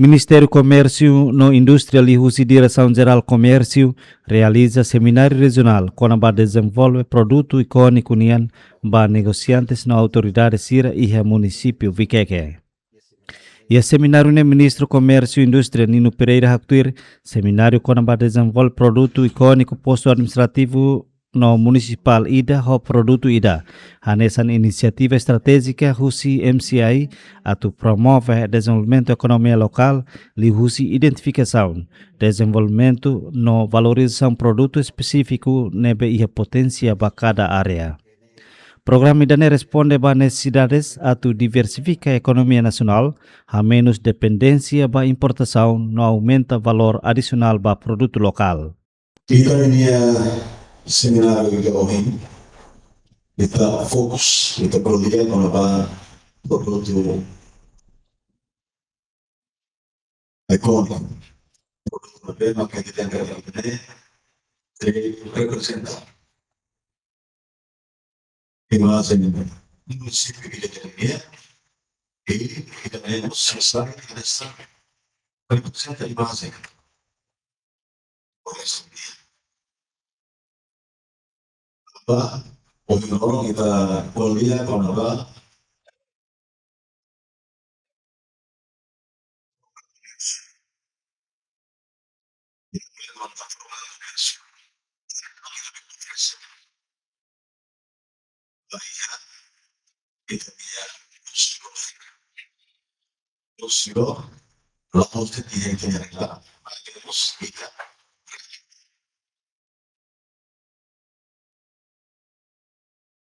Ministério Comércio no Indústria e Direção-Geral Comércio realiza seminário regional com a desenvolve produto icônico nian ba negociantes na autoridade sira e município Viqueque. E a seminário no Ministro Comércio e Indústria Nino Pereira Haktuir, seminário com a desenvolve produto icônico posto administrativo no municipal Ida ho produto Ida. Hanesan inisiativa estratégica Husi MCI atu promove desenvolvimento economia local, li Husi identificação, desenvolvimento no valorização produto específico nebe e potência para cada área. Programa IDANE responde a necessidades atu diversifica a economia nacional, a menos dependência da importação, não aumenta valor adicional para produto local. Kita ini seminário que hoje kita fokus kita perlu lihat mengenai produto ekonomi produto problema que kita angkat ini representa imagen municipio que tenía y kita tenemos selesai esta representa imagen por eso apa orang kita kuliah mengenai kita lihat Lucio la volte di generalità anche le possibilità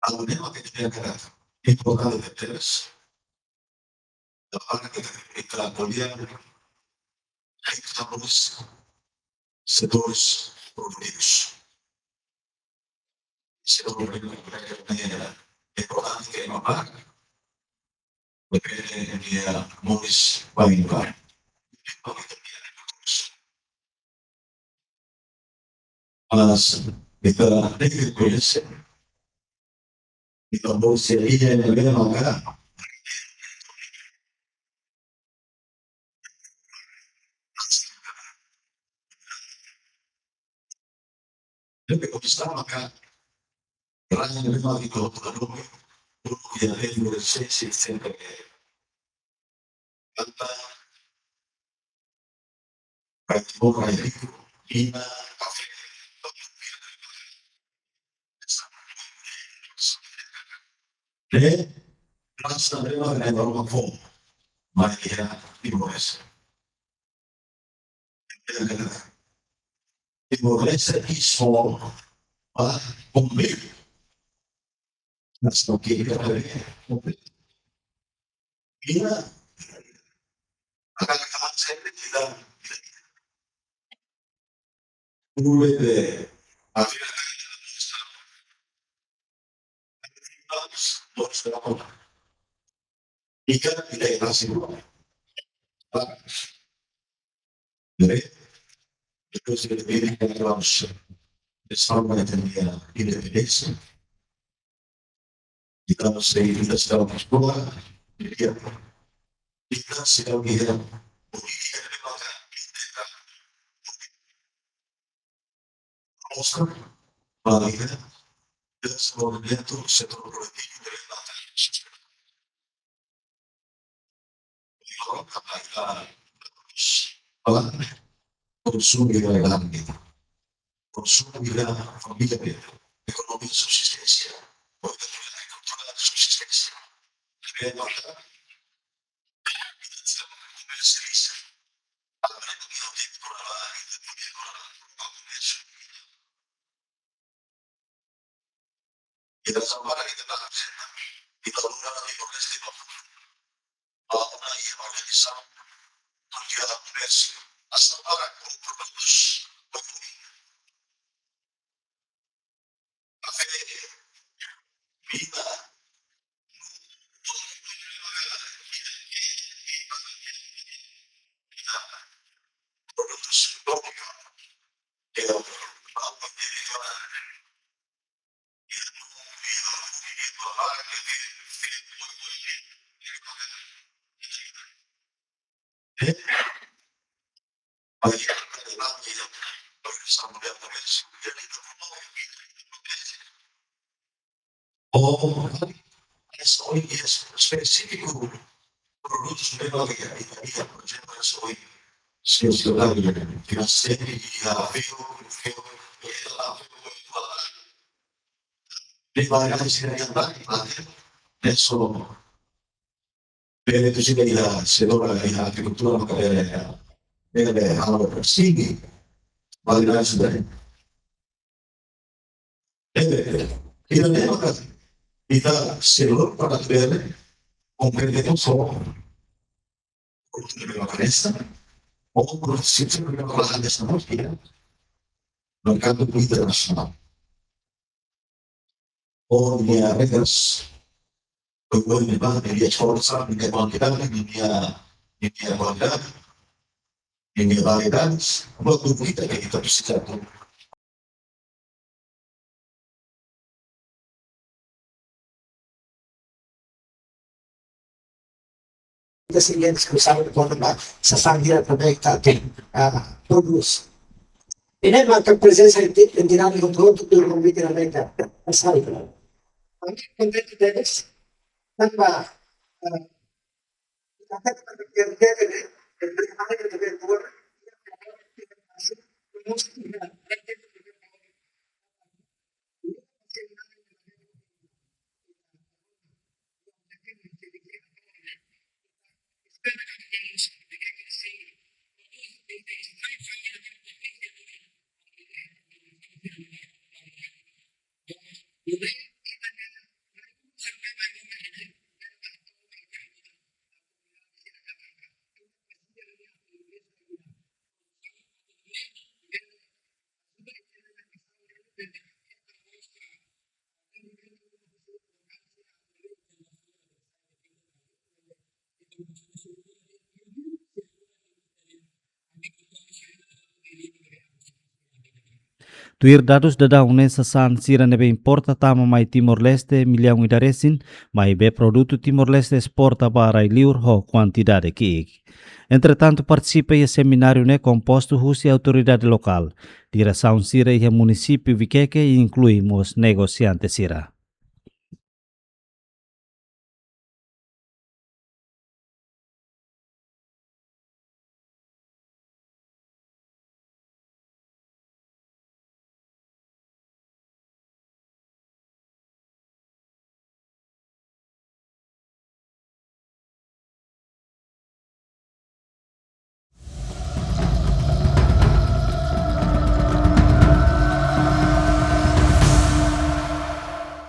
almeno che ti venga importante per te la parte che te la togliere hai estamos setores produtivos setore importante che non paga depende di Morris Weinberg mas kita ini kuliah kita mau seria yang lebih maka lebih bisa maka orang yang lebih mati kalau terlalu yang lebih bersesi sampai kata orang itu ina kafe rasa memang ada orang form mereka Timores Timores iso comigo nessa que ina akan kawan saya tidak mulai dari akhirnya harus berapa ikan tidak nasi jadi itu sudah lebih harus bersama dengan Indonesia kita mesti kita sedang bersekolah jadi kita sedang kita Oscar Malaysia dan seluruhnya itu sektor politik dari latar consumo ilegal consumo ilegal família economia de subsistência agricultura de subsistência comercializa kita sama kita kita undang di Polres una organização mundial do comércio asal para produtos café vida produtos lógicos que bagi lagi yang bersama dengan komersi yang itu oh SOI spesifiku produtos memang ya por ejemplo SOI lagi finanziari feo prima essere andati adesso per tu si vedi se ora l'agricoltura magari allora sì validare su bene e non è una kita selo para ver comprende solo la cabeza o por si se me va a esta música mercado internacional o dia regras o me va a dia forza mi quantità mi mia qualità mi mia varietà molto vita che kita precisa Resilientes que usaban essa sangria também que produz. E nem marca presença em dinâmico todo do convite na mente a sangria. Anche contento deles, tanpa Tuir dados da unesa san sira nebe importa tama mai Timor-Leste milhão idaresin, mai be produto Timor-Leste exporta para liur ho quantidade que Entretanto, participa em seminário composto Rússia e autoridade local. Direção sira e município Viqueque e incluímos negociantes sira.